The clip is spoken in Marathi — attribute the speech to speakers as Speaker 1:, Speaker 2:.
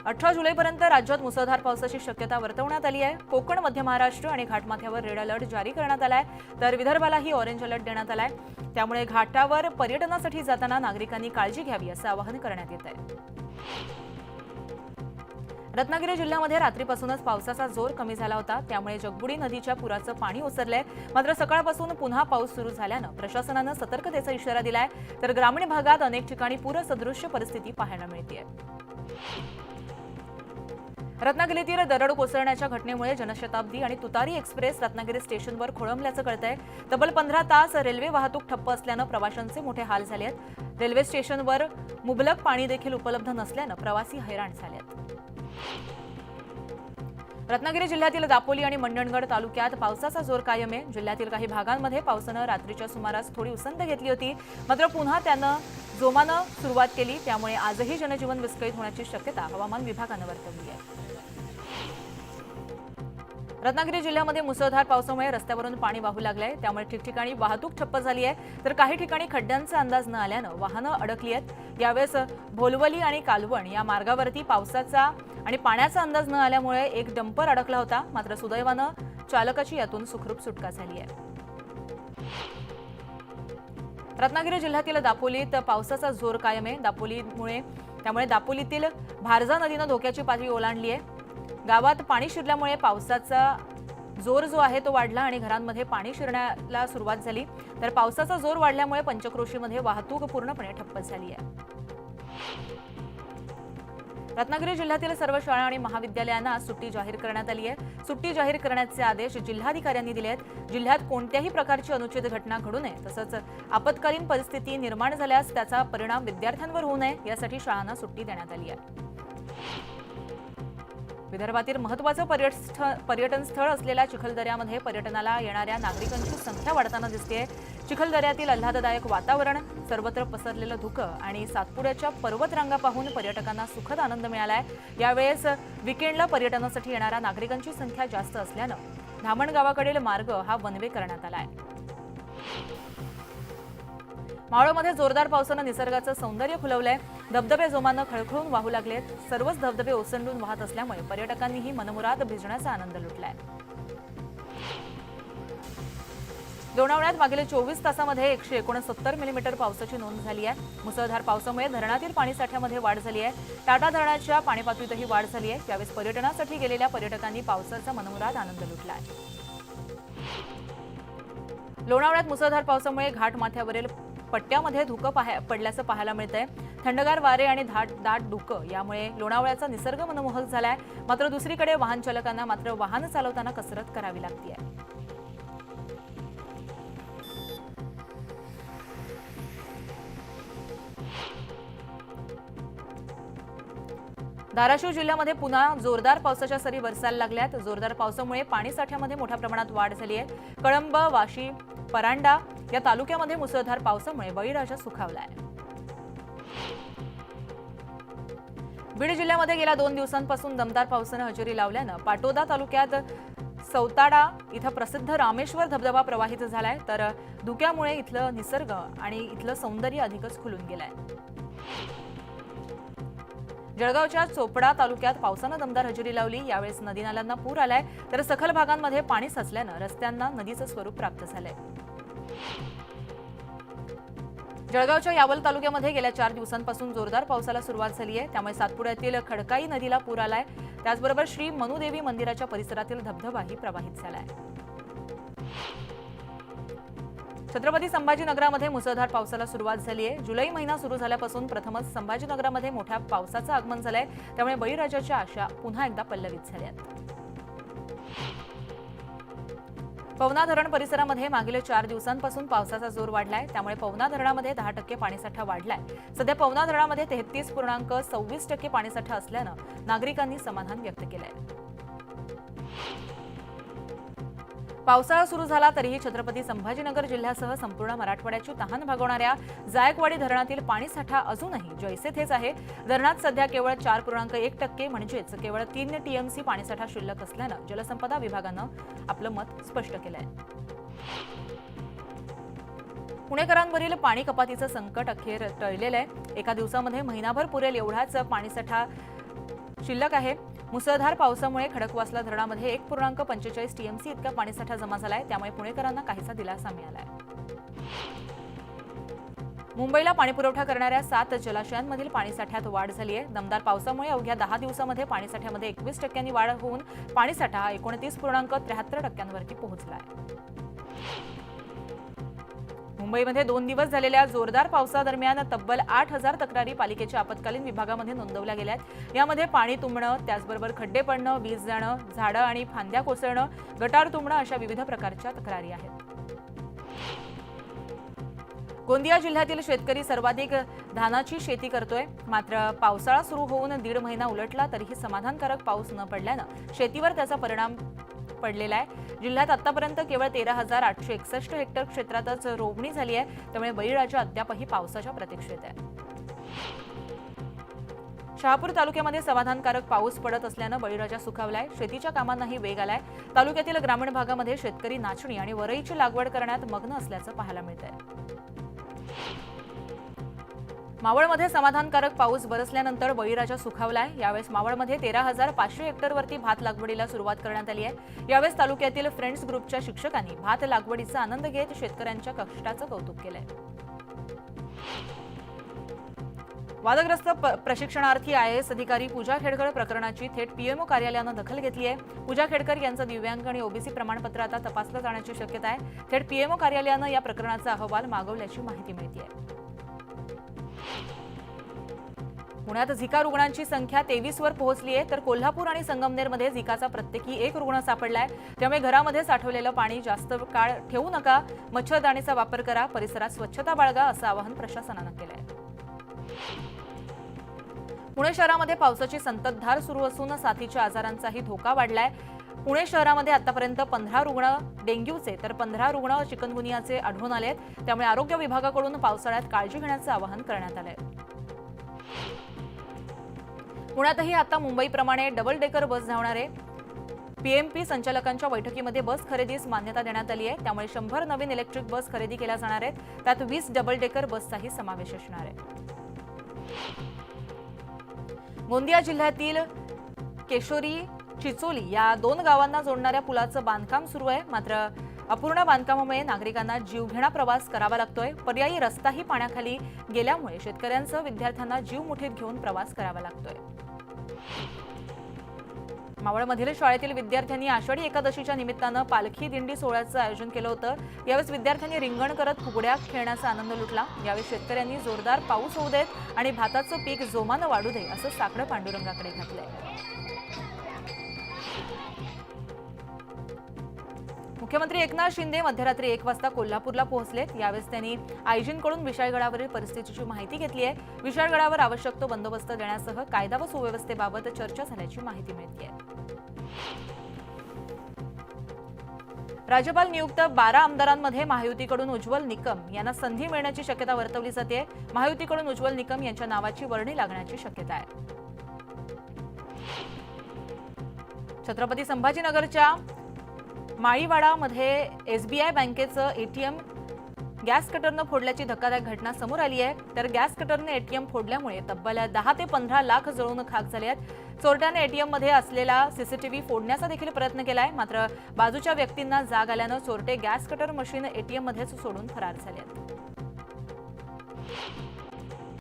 Speaker 1: 18 जुलैपर्यंत राज्यात मुसळधार पावसाची शक्यता वर्तवण्यात आली आहे। कोकण, मध्य महाराष्ट्र आणि घाटमाथ्यावर रेड अलर्ट जारी करण्यात आलाय, तर विदर्भालाही ऑरेंज अलर्ट देण्यात आलाय। त्यामुळे घाटावर पर्यटनासाठी जाताना नागरिकांनी काळजी घ्यावी असं आवाहन करण्यात येत आहे। रत्नागिरी जिल्ह्यामध्ये रात्रीपासूनच पावसाचा जोर कमी झाला होता, त्यामुळे जगबुडी नदीच्या पुराचं पाणी ओसरलंय। मात्र सकाळपासून पुन्हा पाऊस सुरू झाल्यानं प्रशासनानं सतर्कतेचा इशारा दिलाय, तर ग्रामीण भागात अनेक ठिकाणी पूरसदृश्य परिस्थिती पाहायला मिळतेय। रत्नागिरीतील दरड कोसळण्याच्या घटनेमुळे जनशताब्दी आणि तुतारी एक्सप्रेस रत्नागिरी स्टेशनवर खोळंबल्याचं कळतंय। तब्बल 15 तास रेल्वे वाहतूक ठप्प असल्यानं प्रवाशांचे मोठे हाल झाले आहेत। रेल्वे स्टेशनवर मुबलक पाणी देखील उपलब्ध नसल्यानं प्रवासी हैराण झाले आहेत। रत्नागिरी जिल्ह्यातील दापोली आणि मंडणगड तालुक्यात पावसाचा जोर कायम आहे। जिल्ह्यातील काही भागांमध्ये पावसानं रात्रीच्या सुमारास थोडी उसंत घेतली होती, मात्र पुन्हा त्यानं जोमानं सुरुवात केली। त्यामुळे आजही जनजीवन विस्कळीत होण्याची शक्यता हवामान विभागानं वर्तवली आहे। रत्नागिरी जिल्ह्यामध्ये मुसळधार पावसामुळे रस्त्यावरून पाणी वाहू लागलंय, त्यामुळे ठिकठिकाणी वाहतूक ठप्प झाली आहे, तर काही ठिकाणी खड्ड्यांचा अंदाज न आल्यानं वाहनं अडकली आहेत। यावेळेस भोलवली आणि कालवण या मार्गावरती पावसाचा आणि पाण्याचा अंदाज न आल्यामुळे एक डंपर अडकला होता, मात्र सुदैवानं चालकाची यातून सुखरूप सुटका झाली आहे। रत्नागिरी जिल्ह्यातील दापोलीत पावसाचा जोर कायम आहे। त्यामुळे दापोलीतील भारजा नदीनं धोक्याची पातळी ओलांडली आहे। गावात पाणी शिरल्यामुळे पावसाचा जोर जो आहे तो वाढला आणि घरांमध्ये पाणी शिरण्याला सुरुवात झाली, तर पावसाचा जोर वाढल्यामुळे पंचक्रोशीमध्ये वाहतूक पूर्णपणे ठप्प झाली आहे। रत्नागिरी जिल्ह्यातील सर्व शाळा आणि महाविद्यालयांना सुट्टी जाहीर करण्यात आली आहे। सुट्टी जाहीर करण्याचे आदेश जिल्हाधिकाऱ्यांनी दिले आहेत। जिल्ह्यात कोणत्याही प्रकारची अनुचित घटना घडू नये, तसंच आपत्कालीन परिस्थिती निर्माण झाल्यास त्याचा परिणाम विद्यार्थ्यांवर होऊ नये यासाठी शाळांना सुट्टी देण्यात आली आहे। विदर्भातील महत्त्वाचं पर्यटन स्थळ असलेल्या चिखलदऱ्यामध्ये पर्यटनाला येणाऱ्या नागरिकांची संख्या वाढताना दिसतेय। चिखलदऱ्यातील आल्हाददायक वातावरण, सर्वत्र पसरलेलं धुकं आणि सातपुड्याच्या पर्वतरांगा पाहून पर्यटकांना सुखद आनंद मिळालाय। यावेळेस विकेंडला पर्यटनासाठी येणाऱ्या नागरिकांची संख्या जास्त असल्यानं धामण गावाकडील मार्ग हा वन वे करण्यात आलाय। मावळमध्ये जोरदार पावसानं निसर्गाचं सौंदर्य खुलवलंय। धबधबे जोमानं खळखळून वाहू लागलेत। सर्वच धबधबे ओसंडून वाहत असल्यामुळे पर्यटकांनीही मनमुराद भिजण्याचा आनंद लुटलाय। लोणावळ्यात मागील 24 तासामध्ये 169 मिलीमीटर पावसाची नोंद झाली आहे। मुसळधार पावसामुळे धरणातील पाणीसाठ्यामध्ये वाढ झाली आहे। टाटा धरणाच्या पाणीपातळीतही वाढ झाली आहे। यावेळी पर्यटनासाठी गेलेल्या पर्यटकांनी पावसाचा मनमुराद आनंद लुटलाय। लोणावळ्यात मुसळधार पावसामुळे घाटमाथ्यावरील पट्ट्यामध्ये धुकं पडल्याचं पाहायला मिळतंय। थंडगार वारे आणि दाट धुकं यामुळे लोणावळ्याचा निसर्ग मनमोहक झालाय। मात्र दुसरीकडे वाहन चालकांना मात्र वाहन चालवताना कसरत करावी लागतेय। धाराशिव जिल्ह्यामध्ये पुन्हा जोरदार पावसाच्या सरी बरसायला लागल्यात। जोरदार पावसामुळे पाणीसाठ्यामध्ये मोठ्या प्रमाणात वाढ झाली आहे। कळंब, वाशी, परांडा या तालुक्यामध्ये मुसळधार पावसामुळे बळीराजा सुखावलाय। बीड जिल्ह्यामध्ये गेल्या 2 दिवसांपासून दमदार पावसानं हजेरी लावल्यानं पाटोदा तालुक्यात सौताडा इथं प्रसिद्ध रामेश्वर धबधबा प्रवाहित झालाय, तर धुक्यामुळे इथलं निसर्ग आणि इथलं सौंदर्य अधिकच खुलून गेलंय। जळगावच्या चोपडा तालुक्यात पावसानं दमदार हजेरी लावली। यावेळेस नदी नाल्यांना पूर आलाय, तर सखल भागांमध्ये पाणी साचल्यानं रस्त्यांना नदीचं स्वरूप प्राप्त झालंय। जळगावच्या यावल तालुक्यामध्ये गेल्या 4 दिवसांपासून जोरदार पावसाला सुरुवात झाली आहे। त्यामुळे सातपुड्यातील खडकाई नदीला पूर आलाय। त्याचबरोबर श्री मनुदेवी मंदिराच्या परिसरातील धबधबाही प्रवाहित झालाय। छत्रपती संभाजीनगरामध्ये मुसळधार पावसाला सुरुवात झाली आहे। जुलै महिना सुरू झाल्यापासून प्रथमच संभाजीनगरामध्ये मोठ्या पावसाचं आगमन झालंय, त्यामुळे बळीराजाच्या आशा पुन्हा एकदा पल्लवित झाल्यात। पवना धरण परिसरामध्ये मागील 4 दिवसांपासून पावसाचा जोर वाढलाय, त्यामुळे पवना धरणामध्ये 10% पाणीसाठा वाढलाय। सध्या पवना धरणामध्ये 33.26% पाणीसाठा असल्यानं नागरिकांनी समाधान व्यक्त केलंय। पावसाळा सुरू झाला तरीही छत्रपती संभाजीनगर जिल्ह्यासह संपूर्ण मराठवाड्याची तहान भागवणाऱ्या जायकवाडी धरणातील पाणीसाठा अजूनही जैसे थेच आहे। धरणात सध्या केवळ 4.1% म्हणजेच केवळ 3 टीएमसी पाणीसाठा शिल्लक असल्यानं जलसंपदा विभागानं आपलं मत स्पष्ट केलंय। पुणेकरांवरील पाणी कपातीचं संकट अखेर टळलेलं आहे। एका दिवसामध्ये महिनाभर पुरेल एवढाच पाणीसाठा शिल्लक आहे। मुसळधार पावसामुळे खडकवासला धरणामध्ये 1.45 टीएमसी इतका पाणीसाठा जमा झालाय, त्यामुळे पुणेकरांना काहीसा दिलासा मिळालाय। मुंबईला पाणीपुरवठा करणाऱ्या 7 जलाशयांमधील पाणीसाठ्यात वाढ झाली आहे। दमदार पावसामुळे अवघ्या 10 दिवसांमध्ये पाणीसाठ्यामध्ये 21% वाढ होऊन पाणीसाठा हा 29.73% पोहोचला आहे। मुंबईमध्ये 2 दिवस झालेल्या जोरदार पावसादरम्यान तब्बल 8,000 तक्रारी पालिकेच्या आपत्कालीन विभागामध्ये नोंदवल्या गेल्यात। यामध्ये पाणी तुंबणं, त्याचबरोबर खड्डे पडणं, वीज जाणं, झाडं आणि फांद्या कोसळणं, गटार तुंबणं अशा विविध प्रकारच्या तक्रारी आहेत। गोंदिया जिल्ह्यातील शेतकरी सर्वाधिक धानाची शेती करतोय, मात्र पावसाळा सुरू होऊन 1.5 महिना उलटला तरीही समाधानकारक पाऊस न पडल्यानं शेतीवर त्याचा परिणाम पडलेला आहे। जिल्ह्यात आतापर्यंत केवळ 13,861 हेक्टर क्षेत्रातच रोपणी झाली आहे, त्यामुळे बळीराजा अद्यापही पावसाच्या प्रतीक्षेत आहे। शहापूर तालुक्यामध्ये समाधानकारक पाऊस पडत असल्यानं बळीराजा सुखावलाय, शेतीच्या कामांनाही वेग आलाय। तालुक्यातील ग्रामीण भागामध्ये शेतकरी नाचणी आणि वरईची लागवड करण्यात मग्न असल्याचं पाहायला मिळतंय। मावळमध्ये समाधानकारक पाऊस बरसल्यानंतर बळीराजा सुखावलाय। यावेळेस मावळमध्ये 13,500 हेक्टरवरती भात लागवडीला सुरुवात करण्यात आली आहे। यावेळेस तालुक्यातील फ्रेंड्स ग्रुपच्या शिक्षकांनी भात लागवडीचा आनंद घेत शेतकऱ्यांच्या कष्टाचं कौतुक केलंय। वादग्रस्त प्रशिक्षणार्थी IAS अधिकारी पूजा खेडकर प्रकरणाची थेट पीएमओ कार्यालयानं दखल घेतली आहे। पूजा खेडकर यांचं दिव्यांग आणि ओबीसी प्रमाणपत्र आता तपासलं जाण्याची शक्यता आहे। थेट पीएमओ कार्यालयानं या प्रकरणाचा अहवाल मागवल्याची माहिती मिळते। पुण्यात झिका रुग्णांची संख्या 23 वर पोहोचली आहे, तर कोल्हापूर आणि संगमनेरमध्ये झिकाचा प्रत्येकी 1 रुग्ण सापडलाय। त्यामुळे घरामध्ये साठवलेलं पाणी जास्त काळ ठेवू नका, मच्छरदाणीचा वापर करा, परिसरात स्वच्छता बाळगा असं आवाहन प्रशासनानं केलंय। पुणे शहरामध्ये पावसाची संततधार सुरू असून साथीच्या आजारांचाही धोका वाढलाय। पुणे शहरामध्ये आतापर्यंत 15 रुग्ण डेंग्यूचे तर 15 रुग्ण चिकनगुनियाचे आढळून आलेत, त्यामुळे आरोग्य विभागाकडून पावसाळ्यात काळजी घेण्याचं आवाहन करण्यात आलंय। पुण्यातही आता मुंबईप्रमाणे डबल डेकर बस धावणार आहे। पीएमपी संचालकांच्या बैठकीमध्ये बस खरेदीस मान्यता देण्यात आली आहे, त्यामुळे 100 नवीन इलेक्ट्रिक बस खरेदी केल्या जाणार आहेत। त्यात 20 डबल डेकर बसचाही समावेश असणार आहे। गोंदिया जिल्ह्यातील केशोरी चिचोली या 2 गावांना जोडणाऱ्या पुलाचं बांधकाम सुरू आहे, मात्र अपूर्ण बांधकामामुळे नागरिकांना जीवघेणा प्रवास करावा लागतोय। पर्यायी रस्ताही पाण्याखाली गेल्यामुळे शेतकऱ्यांसह विद्यार्थ्यांना जीव मुठीत घेऊन प्रवास करावा लागतोय। मावळमधील शाळेतील विद्यार्थ्यांनी आषाढी एकादशीच्या निमित्तानं पालखी दिंडी सोहळ्याचं आयोजन केलं होतं। यावेळी विद्यार्थ्यांनी रिंगण करत फुगड्या खेळण्याचा आनंद लुटला। यावेळी शेतकऱ्यांनी जोरदार पाऊस होऊ देत आणि भाताचं पीक जोमानं वाढू दे असं साकडं पांडुरंगाकडे घातलंय। मुख्यमंत्री एकनाथ शिंदे मध्यरात्री 1 वाजता कोल्हापूरला पोहोचलेत। यावेळेस त्यांनी आयजींकडून विशाळगडावरील परिस्थितीची माहिती घेतली आहे। विशाळगडावर आवश्यक तो बंदोबस्त देण्यासह कायदा व सुव्यवस्थेबाबत चर्चा झाल्याची माहिती मिळते। राज्यपाल नियुक्त 12 आमदारांमध्ये महायुतीकडून उज्ज्वल निकम यांना संधी मिळण्याची शक्यता वर्तवली जाते। महायुतीकडून उज्ज्वल निकम यांच्या नावाची वर्णी लागण्याची शक्यता आहे। छत्रपती संभाजीनगरच्या माळीवाडामध्ये एसबीआय बँकेचं एटीएम गॅस कटरनं फोडल्याची धक्कादायक घटना समोर आली आहे। तर गॅस कटरने एटीएम फोडल्यामुळे तब्बल 10 ते 15 लाख जळून खाक झाले आहेत। चोरट्याने एटीएममध्ये असलेला सीसीटीव्ही फोडण्याचा देखील प्रयत्न केलाय, मात्र बाजूच्या व्यक्तींना जाग आल्यानं चोरटे गॅस कटर मशीन एटीएममध्येच सोडून फरार झाले आहेत।